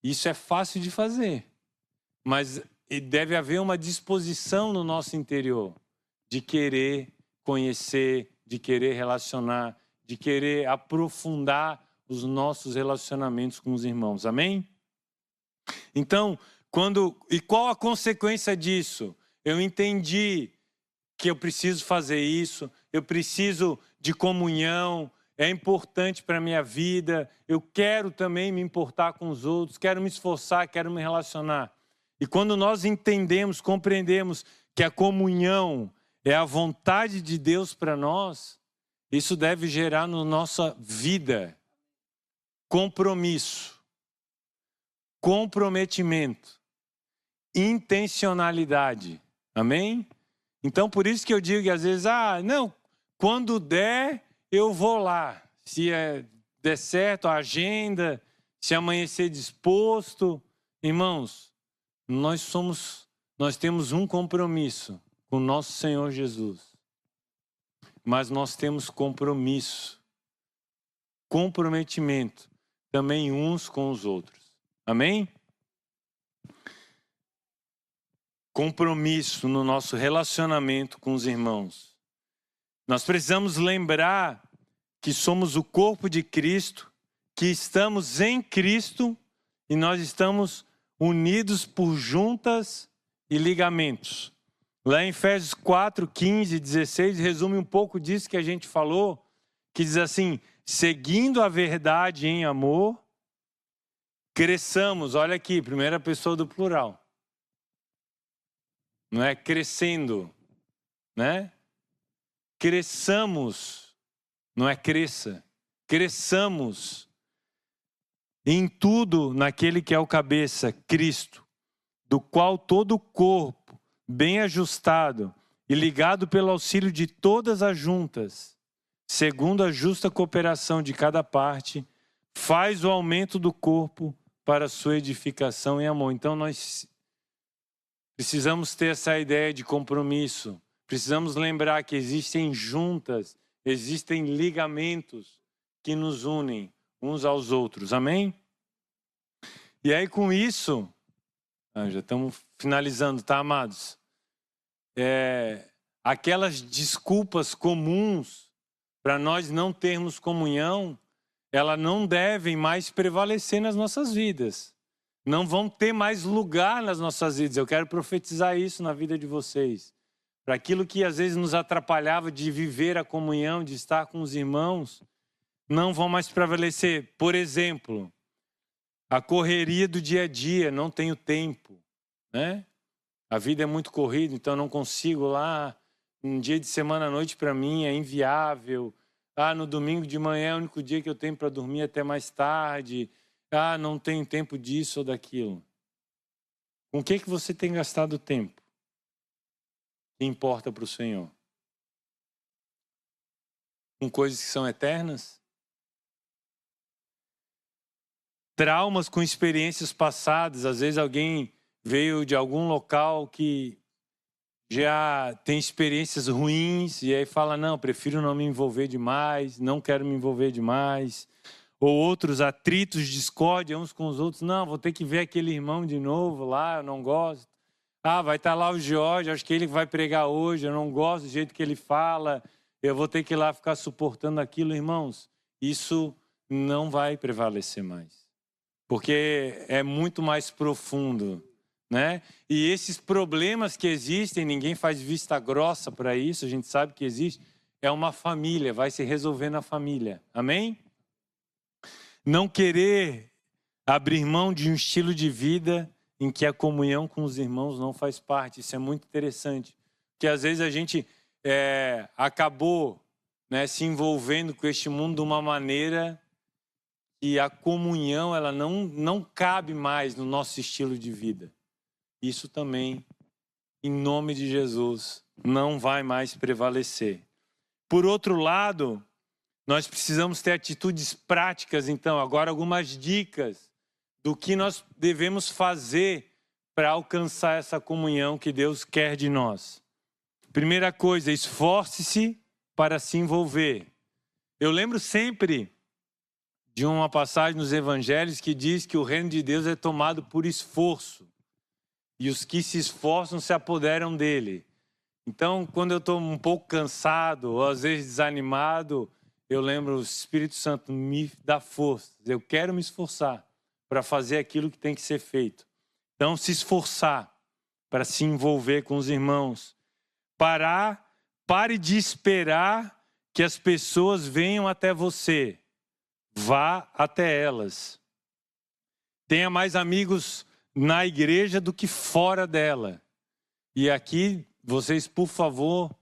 Isso é fácil de fazer, mas deve haver uma disposição no nosso interior de querer conhecer, de querer relacionar, de querer aprofundar os nossos relacionamentos com os irmãos. Amém? Então, qual a consequência disso? Eu entendi que eu preciso fazer isso, eu preciso de comunhão, é importante para a minha vida, eu quero também me importar com os outros, quero me esforçar, quero me relacionar. E quando nós entendemos, compreendemos que a comunhão é a vontade de Deus para nós, isso deve gerar na nossa vida compromisso, comprometimento, intencionalidade. Amém? Então, por isso que eu digo que às vezes, não, quando der, eu vou lá. Se der certo a agenda, se amanhecer disposto. Irmãos, nós temos um compromisso com o nosso Senhor Jesus. Mas nós temos compromisso, comprometimento também uns com os outros. Amém? Compromisso no nosso relacionamento com os irmãos. Nós precisamos lembrar que somos o corpo de Cristo, que estamos em Cristo e nós estamos unidos por juntas e ligamentos. Lá em Efésios 4, 15 e 16, resume um pouco disso que a gente falou, que diz assim: seguindo a verdade em amor, cresçamos. Olha aqui, primeira pessoa do plural. Não é crescendo, né? Cresçamos, não é cresça. Cresçamos em tudo naquele que é o cabeça, Cristo, do qual todo o corpo, bem ajustado e ligado pelo auxílio de todas as juntas, segundo a justa cooperação de cada parte, faz o aumento do corpo para a sua edificação em amor. Então nós precisamos ter essa ideia de compromisso. Precisamos lembrar que existem juntas, existem ligamentos que nos unem uns aos outros. Amém? E aí com isso, já estamos finalizando, tá, amados? Aquelas desculpas comuns para nós não termos comunhão, elas não devem mais prevalecer nas nossas vidas. Não vão ter mais lugar nas nossas vidas. Eu quero profetizar isso na vida de vocês. Para aquilo que às vezes nos atrapalhava de viver a comunhão, de estar com os irmãos, não vão mais prevalecer. Por exemplo, a correria do dia a dia, não tenho tempo, né? A vida é muito corrida, então não consigo lá. Um dia de semana à noite para mim é inviável. No domingo de manhã é o único dia que eu tenho para dormir até mais tarde. Não tenho tempo disso ou daquilo. Com o que você tem gastado tempo? Que importa para o Senhor? Com coisas que são eternas? Traumas com experiências passadas. Às vezes alguém veio de algum local que já tem experiências ruins e aí fala, não, prefiro não me envolver demais, não quero me envolver demais. Ou outros atritos, discórdia uns com os outros. Não, vou ter que ver aquele irmão de novo lá, eu não gosto. Vai estar lá o Jorge, acho que ele vai pregar hoje, eu não gosto do jeito que ele fala, eu vou ter que ir lá ficar suportando aquilo. Irmãos, isso não vai prevalecer mais. Porque é muito mais profundo, né? E esses problemas que existem, ninguém faz vista grossa para isso, a gente sabe que existe, é uma família, vai se resolver na família. Amém? Não querer abrir mão de um estilo de vida em que a comunhão com os irmãos não faz parte. Isso é muito interessante. Porque às vezes a gente acabou, né, se envolvendo com este mundo de uma maneira que a comunhão ela não cabe mais no nosso estilo de vida. Isso também, em nome de Jesus, não vai mais prevalecer. Por outro lado, nós precisamos ter atitudes práticas, então, agora algumas dicas do que nós devemos fazer para alcançar essa comunhão que Deus quer de nós. Primeira coisa, esforce-se para se envolver. Eu lembro sempre de uma passagem nos evangelhos que diz que o reino de Deus é tomado por esforço. E os que se esforçam se apoderam dele. Então, quando eu estou um pouco cansado, ou às vezes desanimado, eu lembro, o Espírito Santo me dá força. Eu quero me esforçar para fazer aquilo que tem que ser feito. Então, se esforçar para se envolver com os irmãos. Pare de esperar que as pessoas venham até você. Vá até elas. Tenha mais amigos na igreja do que fora dela. E aqui, vocês, por favor,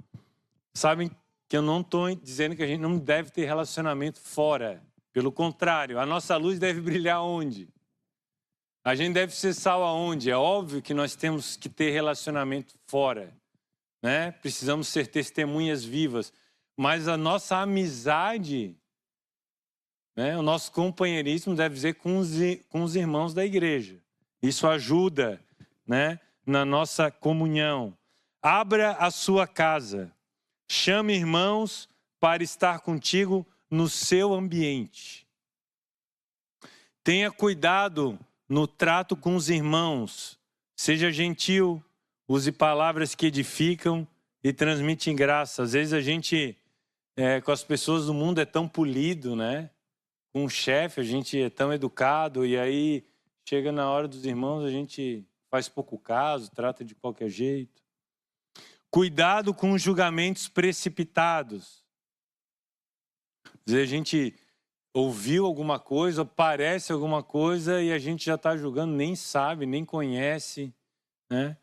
sabem que eu não estou dizendo que a gente não deve ter relacionamento fora. Pelo contrário, a nossa luz deve brilhar onde? A gente deve ser sal aonde? É óbvio que nós temos que ter relacionamento fora, né? Precisamos ser testemunhas vivas. Mas a nossa amizade, né? O nosso companheirismo deve ser com os irmãos da igreja. Isso ajuda, né? Na nossa comunhão. Abra a sua casa. Chame irmãos para estar contigo no seu ambiente. Tenha cuidado no trato com os irmãos. Seja gentil, use palavras que edificam e transmitem graça. Às vezes a gente com as pessoas do mundo é tão polido, né? Com o chefe a gente é tão educado e aí chega na hora dos irmãos a gente faz pouco caso, trata de qualquer jeito. Cuidado com os julgamentos precipitados. Às vezes a gente ouviu alguma coisa, parece alguma coisa e a gente já está julgando, nem sabe, nem conhece, né?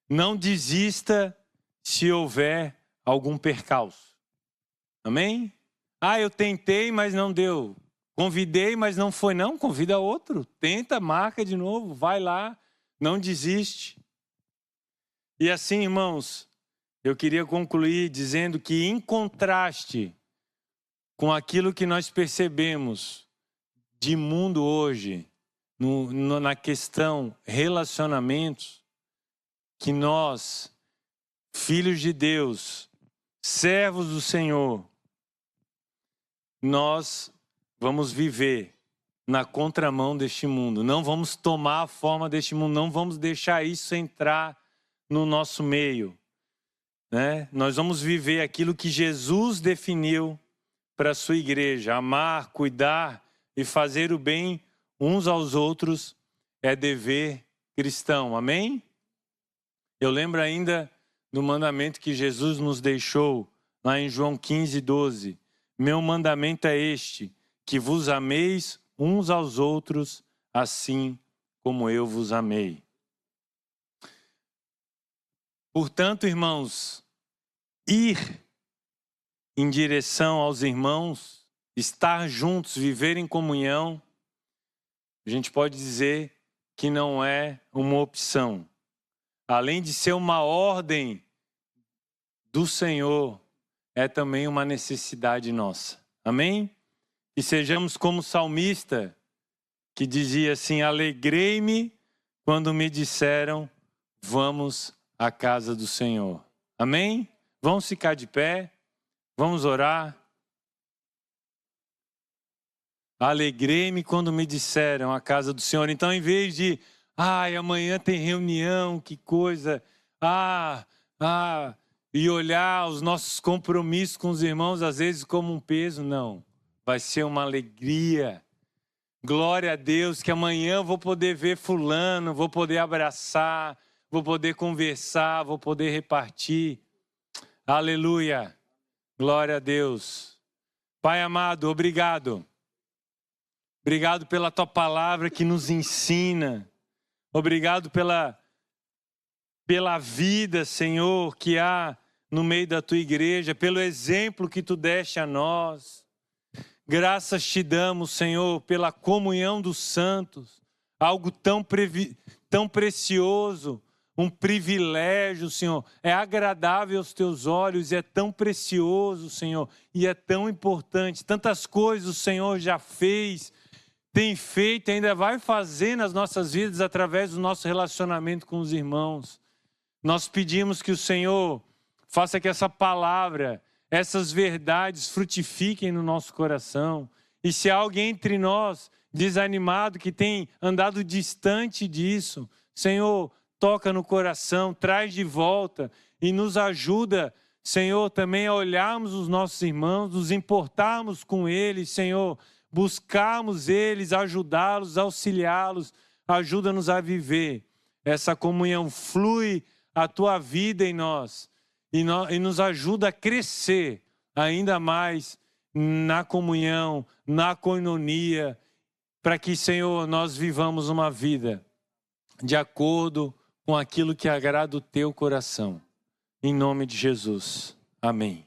Não desista se houver algum percalço. Amém? Eu tentei, mas não deu. Convidei, mas não foi. Não, convida outro. Tenta, marca de novo, vai lá, não desiste. E assim, irmãos, eu queria concluir dizendo que em contraste com aquilo que nós percebemos de mundo hoje, na questão relacionamentos, que nós, filhos de Deus, servos do Senhor, nós vamos viver na contramão deste mundo. Não vamos tomar a forma deste mundo, não vamos deixar isso entrar no nosso meio, né? Nós vamos viver aquilo que Jesus definiu para a sua igreja. Amar, cuidar e fazer o bem uns aos outros é dever cristão. Amém? Eu lembro ainda do mandamento que Jesus nos deixou lá em João 15:12. Meu mandamento é este, que vos ameis uns aos outros, assim como eu vos amei. Portanto, irmãos, ir em direção aos irmãos, estar juntos, viver em comunhão, a gente pode dizer que não é uma opção. Além de ser uma ordem do Senhor, é também uma necessidade nossa. Amém? E sejamos como o salmista, que dizia assim: alegrei-me quando me disseram, vamos à casa do Senhor. Amém? Vamos ficar de pé, vamos orar. Alegrei-me quando me disseram, a casa do Senhor. Então, em vez de, amanhã tem reunião, que coisa, e olhar os nossos compromissos com os irmãos, às vezes como um peso, não. Vai ser uma alegria. Glória a Deus que amanhã eu vou poder ver fulano, vou poder abraçar, vou poder conversar, vou poder repartir. Aleluia. Glória a Deus. Pai amado, obrigado. Obrigado pela tua palavra que nos ensina. Obrigado pela vida, Senhor, que há no meio da tua igreja, pelo exemplo que tu deste a nós. Graças te damos, Senhor, pela comunhão dos santos, algo tão precioso, um privilégio, Senhor. É agradável aos teus olhos, é tão precioso, Senhor, e é tão importante. Tantas coisas o Senhor já fez, tem feito e ainda vai fazer nas nossas vidas através do nosso relacionamento com os irmãos. Nós pedimos que o Senhor faça que essa palavra, essas verdades frutifiquem no nosso coração. E se há alguém entre nós desanimado, que tem andado distante disso, Senhor, toca no coração, traz de volta e nos ajuda, Senhor, também a olharmos os nossos irmãos, nos importarmos com eles, Senhor, buscarmos eles, ajudá-los, auxiliá-los, ajuda-nos a viver essa comunhão. Flui a tua vida em nós e nos ajuda a crescer ainda mais na comunhão, na koinonia, para que, Senhor, nós vivamos uma vida de acordo com aquilo que agrada o teu coração. Em nome de Jesus. Amém.